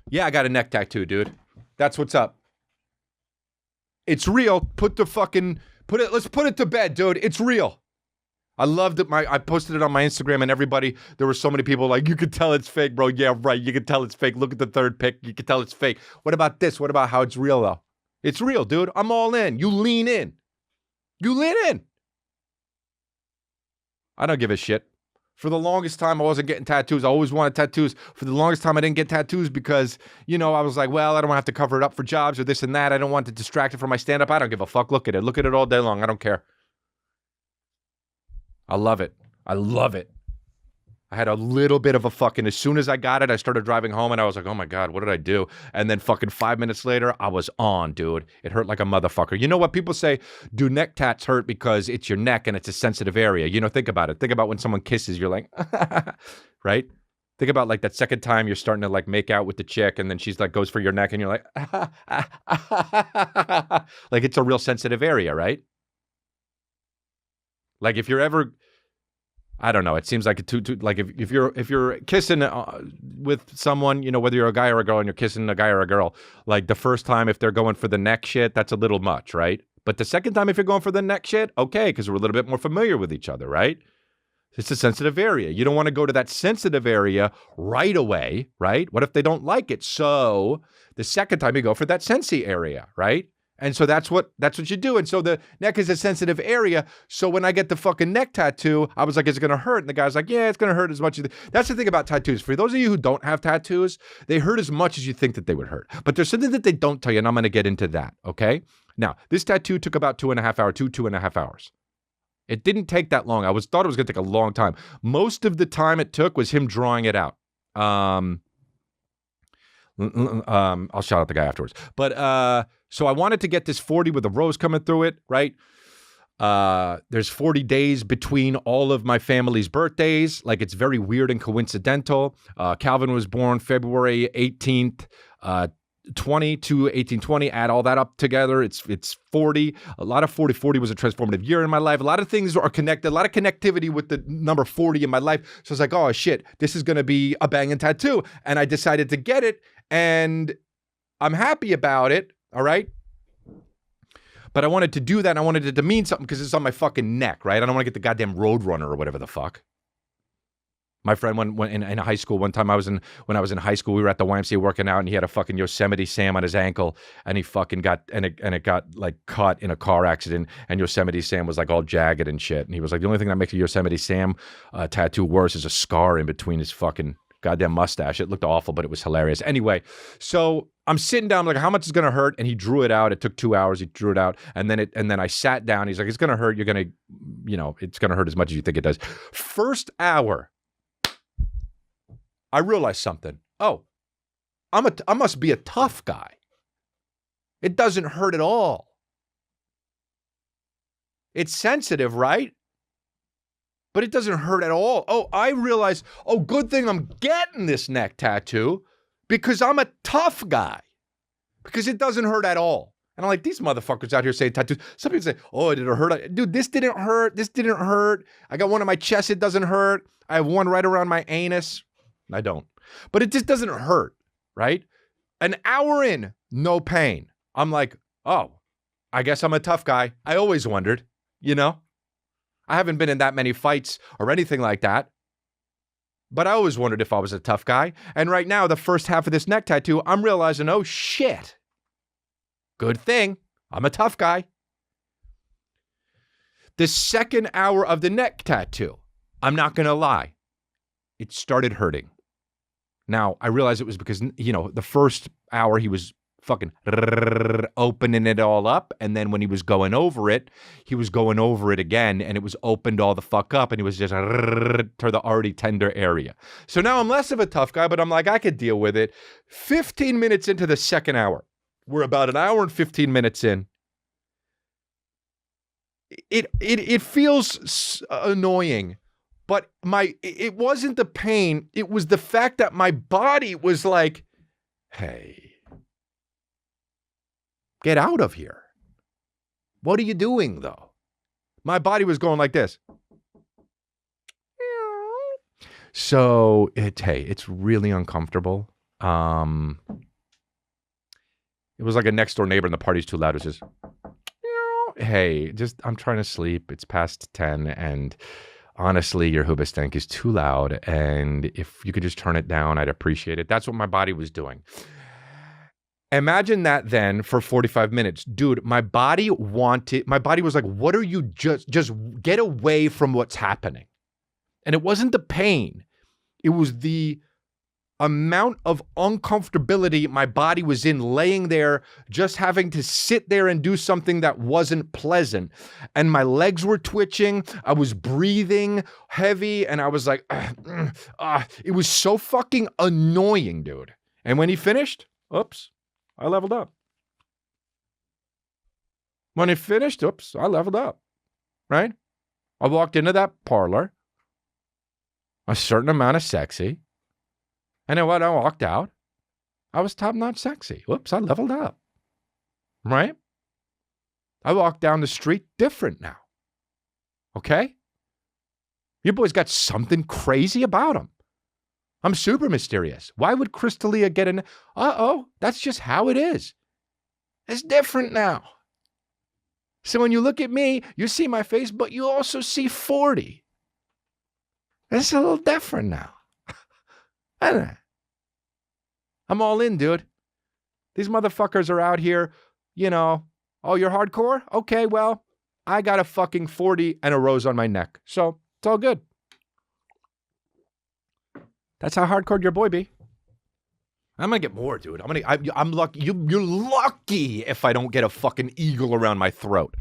Yeah, I got a neck tattoo, dude. That's what's up. It's real. Let's put it to bed, dude. It's real. I loved it. I posted it on my Instagram, and there were so many people like, you could tell it's fake, bro. Yeah, right. You could tell it's fake. Look at the third pic. You could tell it's fake. What about this? What about how it's real, though? It's real, dude. I'm all in. You lean in. You lean in. I don't give a shit. For the longest time, I wasn't getting tattoos. I always wanted tattoos. For the longest time, I didn't get tattoos because, I was like, well, I don't have to cover it up for jobs or this and that. I don't want to distract it from my stand-up. I don't give a fuck. Look at it. Look at it all day long. I don't care. I love it. I love it. I had a little bit of a as soon as I got it, I started driving home and I was like, oh my God, what did I do? And then 5 minutes later, I was on, dude. It hurt like a motherfucker. You know what people say? Do neck tats hurt because it's your neck and it's a sensitive area? Think about it. Think about when someone kisses, you're like, right? Think about like that second time you're starting to like make out with the chick and then she's like goes for your neck and you're like, like it's a real sensitive area, right? Like if you're ever, I don't know, it seems like like if you're kissing with someone, whether you're a guy or a girl and you're kissing a guy or a girl, like the first time if they're going for the neck shit, that's a little much, right? But the second time if you're going for the neck shit, okay, because we're a little bit more familiar with each other, right? It's a sensitive area. You don't want to go to that sensitive area right away, right? What if they don't like it? So the second time you go for that sensy area, right? And so that's what you do. And so the neck is a sensitive area. So when I get the fucking neck tattoo, I was like, is it going to hurt? And the guy's like, yeah, it's going to hurt as much as... That's the thing about tattoos. For those of you who don't have tattoos, they hurt as much as you think that they would hurt. But there's something that they don't tell you, and I'm going to get into that, okay? Now, this tattoo took about 2.5 hours. It didn't take that long. Thought it was going to take a long time. Most of the time it took was him drawing it out. I'll shout out the guy afterwards. But so I wanted to get this 40 with a rose coming through it, right? There's 40 days between all of my family's birthdays. Like it's very weird and coincidental. Calvin was born February 18th, 20 to 1820. Add all that up together. It's 40. A lot of 40. 40 was a transformative year in my life. A lot of things are connected. A lot of connectivity with the number 40 in my life. So I was like, oh shit, this is going to be a banging tattoo. And I decided to get it. And I'm happy about it. All right. But I wanted to do that. And I wanted it to mean something because it's on my fucking neck, right? I don't want to get the goddamn Roadrunner or whatever the fuck. My friend went in high school one time. When I was in high school, we were at the YMCA working out, and he had a fucking Yosemite Sam on his ankle, and he fucking got it got like caught in a car accident, and Yosemite Sam was like all jagged and shit. And he was like, the only thing that makes a Yosemite Sam tattoo worse is a scar in between his fucking goddamn mustache. It looked awful, but it was hilarious. Anyway, so I'm sitting down, I'm like, how much is gonna hurt? And he drew it out. It took 2 hours. He drew it out, and then I sat down. He's like, it's gonna hurt. You're gonna, it's gonna hurt as much as you think it does. First hour, I realized something. Oh, I must be a tough guy. It doesn't hurt at all. It's sensitive, right? But it doesn't hurt at all. Oh, I realized, good thing I'm getting this neck tattoo because I'm a tough guy. Because it doesn't hurt at all. And I'm like, these motherfuckers out here saying tattoos. Some people say, oh, did it hurt? Dude, this didn't hurt. This didn't hurt. I got one on my chest. It doesn't hurt. I have one right around my anus. I don't. But it just doesn't hurt, right? An hour in, no pain. I'm like, oh, I guess I'm a tough guy. I always wondered, I haven't been in that many fights or anything like that. But I always wondered if I was a tough guy. And right now, the first half of this neck tattoo, I'm realizing, oh, shit. Good thing I'm a tough guy. The second hour of the neck tattoo, I'm not going to lie, it started hurting. Now, I realized it was because, the first hour he was fucking opening it all up. And then when he was going over it again, and it was opened all the fuck up, and he was just to the already tender area. So now I'm less of a tough guy, but I'm like, I could deal with it. 15 minutes into the second hour. We're about an hour and 15 minutes in. It feels annoying. But it wasn't the pain. It was the fact that my body was like, hey, get out of here. What are you doing, though? My body was going like this. So, it's really uncomfortable. It was like a next door neighbor and the party's too loud. It was just, hey, I'm trying to sleep. It's past 10 and honestly, your hoobastank is too loud. And if you could just turn it down, I'd appreciate it. That's what my body was doing. Imagine that then for 45 minutes. Dude, my body was like, what are you just get away from what's happening. And it wasn't the pain. It was the amount of uncomfortability my body was in laying there, just having to sit there and do something that wasn't pleasant. And my legs were twitching. I was breathing heavy. And I was like, it was so fucking annoying, dude. And when he finished, oops, I leveled up. When he finished, oops, I leveled up, right? I walked into that parlor, a certain amount of sexy. And then when I walked out, I was top-notch sexy. Whoops, I leveled up. Right? I walk down the street different now. Okay? Your boy's got something crazy about him. I'm super mysterious. Why would Crystalia get in? That's just how it is. It's different now. So when you look at me, you see my face, but you also see 40. It's a little different now. I don't know. I'm all in, dude. These motherfuckers are out here, oh, you're hardcore? Okay, well, I got a fucking 40 and a rose on my neck. So it's all good. That's how hardcore your boy be. I'm gonna get more, dude. I'm lucky. You're lucky if I don't get a fucking eagle around my throat.